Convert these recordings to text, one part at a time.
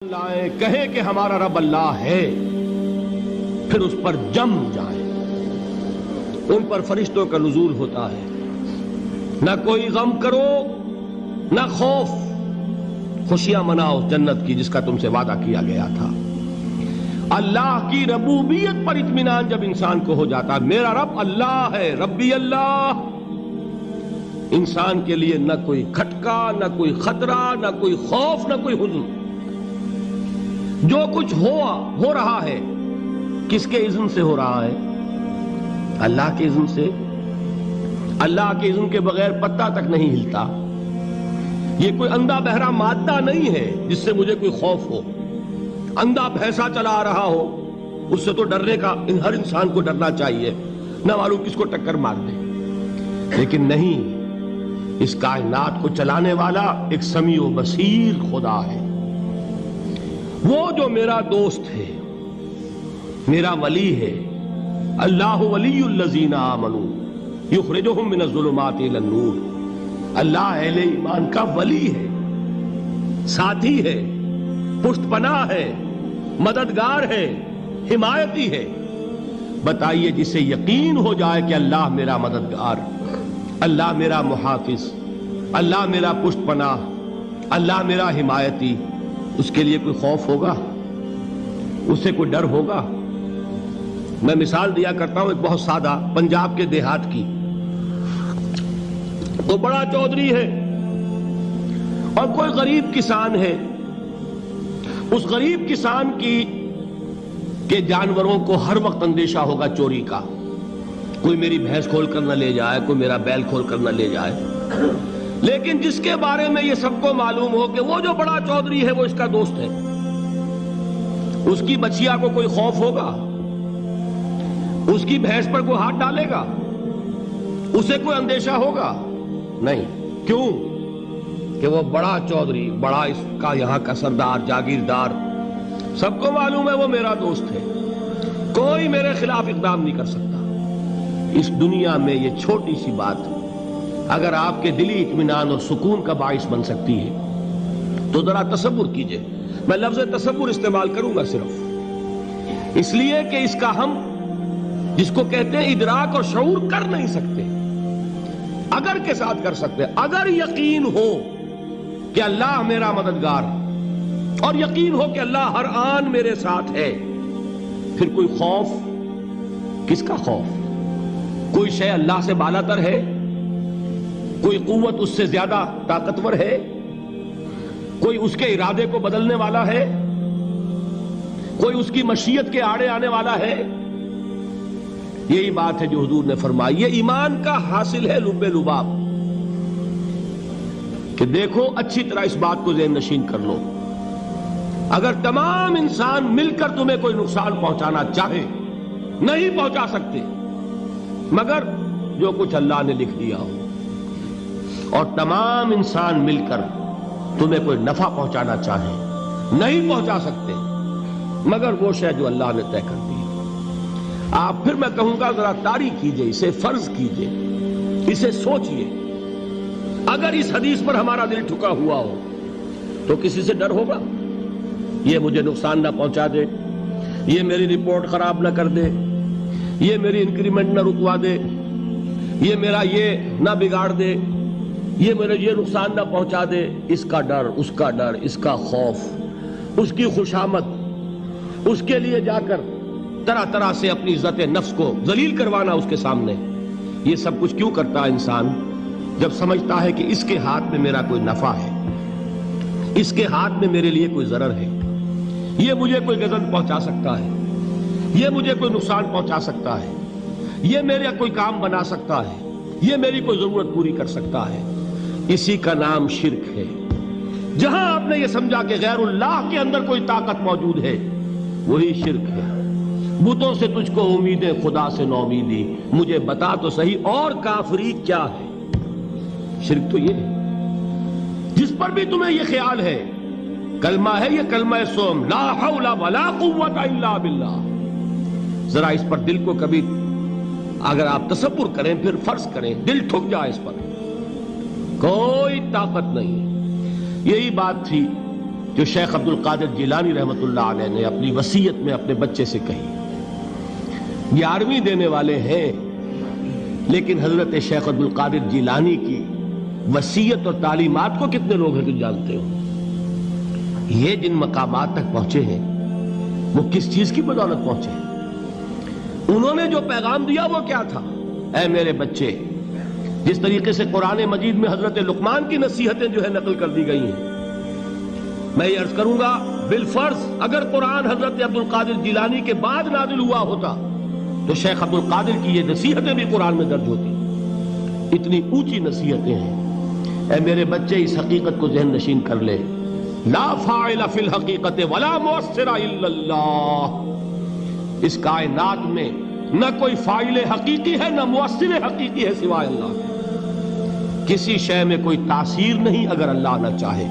لائیں کہیں کہ ہمارا رب اللہ ہے، پھر اس پر جم جائیں۔ ان پر فرشتوں کا نزول ہوتا ہے، نہ کوئی غم کرو نہ خوف، خوشیاں مناؤ جنت کی جس کا تم سے وعدہ کیا گیا تھا۔ اللہ کی ربوبیت پر اطمینان جب انسان کو ہو جاتا ہے، میرا رب اللہ ہے، ربی اللہ، انسان کے لیے نہ کوئی کھٹکا، نہ کوئی خطرہ، نہ کوئی خوف، نہ کوئی حزن۔ جو کچھ ہو رہا ہے کس کے اذن سے ہو رہا ہے؟ اللہ کے اذن سے۔ اللہ کے اذن کے بغیر پتہ تک نہیں ہلتا۔ یہ کوئی اندھا بہرا مادہ نہیں ہے جس سے مجھے کوئی خوف ہو۔ اندھا بھینسا چلا آ رہا ہو اس سے تو ڈرنے کا ہر انسان کو ڈرنا چاہیے، نہ معلوم کس کو ٹکر مار دے۔ لیکن نہیں، اس کائنات کو چلانے والا ایک سمیع و بصیر خدا ہے، وہ جو میرا دوست ہے، میرا ولی ہے۔ اللہ ولی الذین آمنوا یخرجہم من الظلمات الی النور۔ اللہ اہل ایمان کا ولی ہے، ساتھی ہے، پشت پناہ ہے، مددگار ہے، حمایتی ہے۔ بتائیے جسے یقین ہو جائے کہ اللہ میرا مددگار، اللہ میرا محافظ، اللہ میرا پشت پناہ، اللہ میرا حمایتی، اس کے لیے کوئی خوف ہوگا؟ اس سے کوئی ڈر ہوگا؟ میں مثال دیا کرتا ہوں ایک بہت سادہ، پنجاب کے دیہات کی۔ وہ بڑا چودھری ہے اور کوئی غریب کسان ہے۔ اس غریب کسان کے جانوروں کو ہر وقت اندیشہ ہوگا چوری کا، کوئی میری بھینس کھول کر نہ لے جائے، کوئی میرا بیل کھول کر نہ لے جائے۔ لیکن جس کے بارے میں یہ سب کو معلوم ہو کہ وہ جو بڑا چودھری ہے وہ اس کا دوست ہے، اس کی بچیا کو کوئی خوف ہوگا؟ اس کی بھینس پر کوئی ہاتھ ڈالے گا؟ اسے کوئی اندیشہ ہوگا؟ نہیں۔ کیوں؟ کہ وہ بڑا چودھری، بڑا اس کا یہاں کا سردار، جاگیردار، سب کو معلوم ہے وہ میرا دوست ہے، کوئی میرے خلاف اقدام نہیں کر سکتا۔ اس دنیا میں یہ چھوٹی سی بات اگر آپ کے دلی اطمینان اور سکون کا باعث بن سکتی ہے تو ذرا تصور کیجئے۔ میں لفظ تصور استعمال کروں گا صرف اس لیے کہ اس کا ہم جس کو کہتے ہیں ادراک اور شعور کر نہیں سکتے، اگر کے ساتھ کر سکتے۔ اگر یقین ہو کہ اللہ میرا مددگار اور یقین ہو کہ اللہ ہر آن میرے ساتھ ہے، پھر کوئی خوف؟ کس کا خوف؟ کوئی شے اللہ سے بالا تر ہے؟ کوئی قوت اس سے زیادہ طاقتور ہے؟ کوئی اس کے ارادے کو بدلنے والا ہے؟ کوئی اس کی مشیت کے آڑے آنے والا ہے؟ یہی بات ہے جو حضور نے فرمائی۔ یہ ایمان کا حاصل ہے لب لباب، کہ دیکھو اچھی طرح اس بات کو ذہن نشین کر لو، اگر تمام انسان مل کر تمہیں کوئی نقصان پہنچانا چاہے نہیں پہنچا سکتے مگر جو کچھ اللہ نے لکھ دیا ہو، اور تمام انسان مل کر تمہیں کوئی نفع پہنچانا چاہیں نہیں پہنچا سکتے مگر وہ شے جو اللہ نے طے کر دی۔ آپ پھر میں کہوں گا ذرا طاری کیجئے، اسے فرض کیجئے، اسے سوچئے۔ اگر اس حدیث پر ہمارا دل ٹھکا ہوا ہو تو کسی سے ڈر ہوگا؟ یہ مجھے نقصان نہ پہنچا دے، یہ میری رپورٹ خراب نہ کر دے، یہ میری انکریمنٹ نہ رکوا دے، یہ میرا یہ نہ بگاڑ دے، یہ میرے یہ نقصان نہ پہنچا دے۔ اس کا ڈر، اس کا ڈر، اس کا خوف، اس کی خوشامد، اس کے لیے جا کر طرح طرح سے اپنی عزت نفس کو ذلیل کروانا اس کے سامنے، یہ سب کچھ کیوں کرتا ہے انسان؟ جب سمجھتا ہے کہ اس کے ہاتھ میں میرا کوئی نفع ہے، اس کے ہاتھ میں میرے لیے کوئی ضرر ہے، یہ مجھے کوئی غضب پہنچا سکتا ہے، یہ مجھے کوئی نقصان پہنچا سکتا ہے، یہ میرا کوئی کام بنا سکتا ہے، یہ میری کوئی ضرورت پوری کر سکتا ہے، اسی کا نام شرک ہے۔ جہاں آپ نے یہ سمجھا کہ غیر اللہ کے اندر کوئی طاقت موجود ہے وہی شرک ہے۔ بتوں سے تجھ کو امیدیں، خدا سے نومیدی، مجھے بتا تو صحیح اور کافری کیا ہے؟ شرک تو یہ ہے۔ جس پر بھی تمہیں یہ خیال ہے، کلمہ ہے یہ کلمہ سوم، لا حول ولا قوت الا باللہ، ذرا اس پر دل کو کبھی اگر آپ تصور کریں، پھر فرض کریں، دل ٹھک جائے اس پر، کوئی طاقت نہیں۔ یہی بات تھی جو شیخ عبد القادر جیلانی رحمۃ اللہ علیہ نے اپنی وصیت میں اپنے بچے سے کہی. 11ویں دینے والے ہیں، لیکن حضرت شیخ عبد القادر جیلانی کی وصیت اور تعلیمات کو کتنے لوگ ہیں تم جانتے ہو؟ یہ جن مقامات تک پہنچے ہیں وہ کس چیز کی بدولت پہنچے ہیں؟ انہوں نے جو پیغام دیا وہ کیا تھا؟ اے میرے بچے، جس طریقے سے قرآن مجید میں حضرت لقمان کی نصیحتیں جو ہے نقل کر دی گئی ہیں، میں یہ عرض کروں گا بالفرض اگر قرآن حضرت عبد القادر جیلانی کے بعد نازل ہوا ہوتا تو شیخ عبد القادر کی یہ نصیحتیں بھی قرآن میں درج ہوتی. اتنی اونچی نصیحتیں ہیں. اے میرے بچے، اس حقیقت کو ذہن نشین کر لے، لا فاعل فی الحقیقت ولا مؤثر الا اللہ. اس کائنات میں نہ کوئی فاعل حقیقی ہے نہ مؤثر حقیقی ہے سوائے اللہ. کسی شے میں کوئی تاثیر نہیں اگر اللہ نہ چاہے.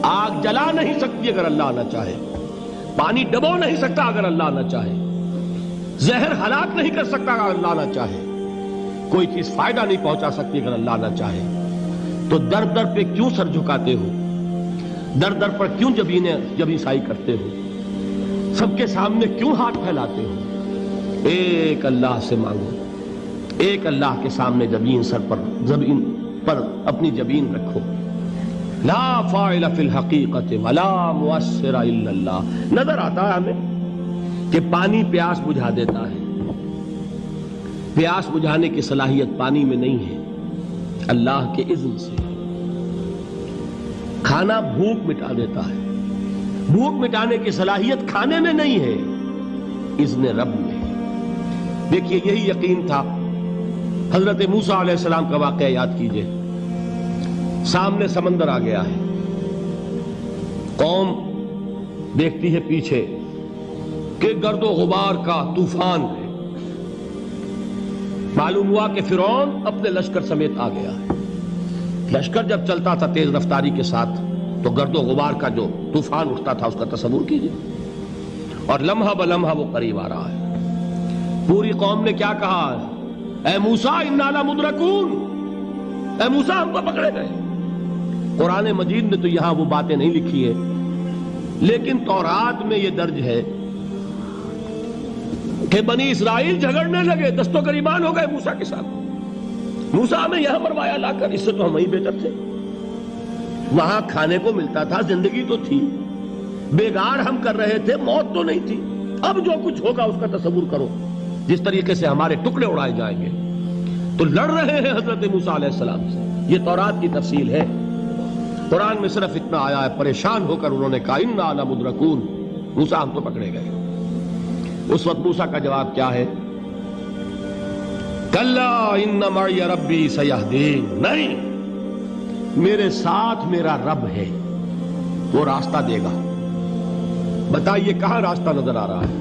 آگ جلا نہیں سکتی اگر اللہ نہ چاہے. پانی ڈبو نہیں سکتا اگر اللہ نہ چاہے. زہر ہلاک نہیں کر سکتا اگر اللہ نہ چاہے. کوئی چیز فائدہ نہیں پہنچا سکتی اگر اللہ نہ چاہے. تو در در پہ کیوں سر جھکاتے ہو؟ در در پر کیوں جبیں سائی کرتے ہو؟ سب کے سامنے کیوں ہاتھ پھیلاتے ہو؟ ایک اللہ سے مانگو. ایک اللہ کے سامنے زمین پر اپنی جبین رکھو. لا فاعل فی الحقیقت ولا مؤثر الا اللہ. نظر آتا ہے ہمیں کہ پانی پیاس بجھا دیتا ہے. پیاس بجھانے کی صلاحیت پانی میں نہیں ہے، اللہ کے اذن سے. کھانا بھوک مٹا دیتا ہے. بھوک مٹانے کی صلاحیت کھانے میں نہیں ہے، اذن رب میں. دیکھیے یہی یقین تھا. حضرت موسیٰ علیہ السلام کا واقعہ یاد کیجئے. سامنے سمندر آ گیا ہے. قوم دیکھتی ہے پیچھے کہ گرد و غبار کا طوفان ہے. معلوم ہوا کہ فرعون اپنے لشکر سمیت آ گیا ہے. لشکر جب چلتا تھا تیز رفتاری کے ساتھ تو گرد و غبار کا جو طوفان اٹھتا تھا اس کا تصور کیجئے. اور لمحہ بلمحہ وہ قریب آ رہا ہے. پوری قوم نے کیا کہا؟ اے موسیٰ انا لمدرکون. اے موسیٰ ہم کو پکڑے گئے. قرآن مجید نے تو یہاں وہ باتیں نہیں لکھی ہے، لیکن تورات میں یہ درج ہے کہ بنی اسرائیل جھگڑنے لگے، دست و گریبان ہو گئے موسیٰ کے ساتھ. موسیٰ ہمیں یہاں مروایا لا کر، اس سے تو ہم ہی بہتر تھے. وہاں کھانے کو ملتا تھا، زندگی تو تھی. بیگار ہم کر رہے تھے، موت تو نہیں تھی. اب جو کچھ ہوگا اس کا تصور کرو، جس طریقے سے ہمارے ٹکڑے اڑائے جائیں گے. تو لڑ رہے ہیں حضرت موسیٰ علیہ السلام سے. یہ تورات کی تفصیل ہے. قرآن میں صرف اتنا آیا ہے، پریشان ہو کر انہوں نے کہا انا لمدرکون. موسیٰ ہم تو پکڑے گئے. اس وقت موسیٰ کا جواب کیا ہے؟ کلا ان معی ربی سیہدین. نہیں، میرے ساتھ میرا رب ہے، وہ راستہ دے گا. بتائیے کہاں راستہ نظر آ رہا ہے؟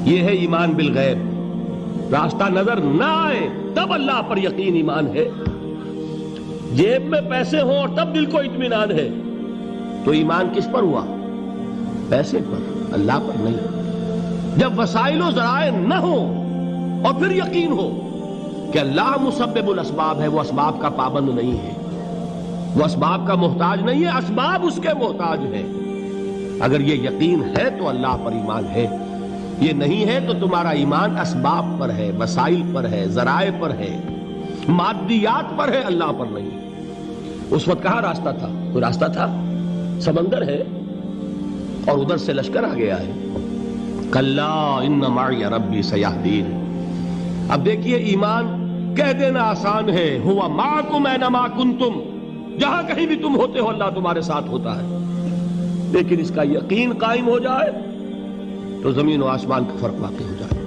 یہ ہے ایمان بالغیب. راستہ نظر نہ آئے تب اللہ پر یقین ایمان ہے. جیب میں پیسے ہوں اور تب دل کو اطمینان ہے تو ایمان کس پر ہوا؟ پیسے پر، اللہ پر نہیں. جب وسائل و ذرائع نہ ہوں اور پھر یقین ہو کہ اللہ مسبب الاسباب ہے، وہ اسباب کا پابند نہیں ہے، وہ اسباب کا محتاج نہیں ہے، اسباب اس کے محتاج ہے. اگر یہ یقین ہے تو اللہ پر ایمان ہے. یہ نہیں ہے تو تمہارا ایمان اسباب پر ہے، وسائل پر ہے، ذرائع پر ہے، مادیات پر ہے، اللہ پر نہیں. اس وقت کہاں راستہ تھا؟ کوئی راستہ تھا؟ سمندر ہے اور ادھر سے لشکر آ گیا ہے. کلا ان معی ربی سیہدین. اب دیکھیے ایمان کہہ دینا آسان ہے، ہوا معکم اینما کنتم. جہاں کہیں بھی تم ہوتے ہو اللہ تمہارے ساتھ ہوتا ہے. لیکن اس کا یقین قائم ہو جائے تو زمین و آسمان کا فرق واقع ہو جائے.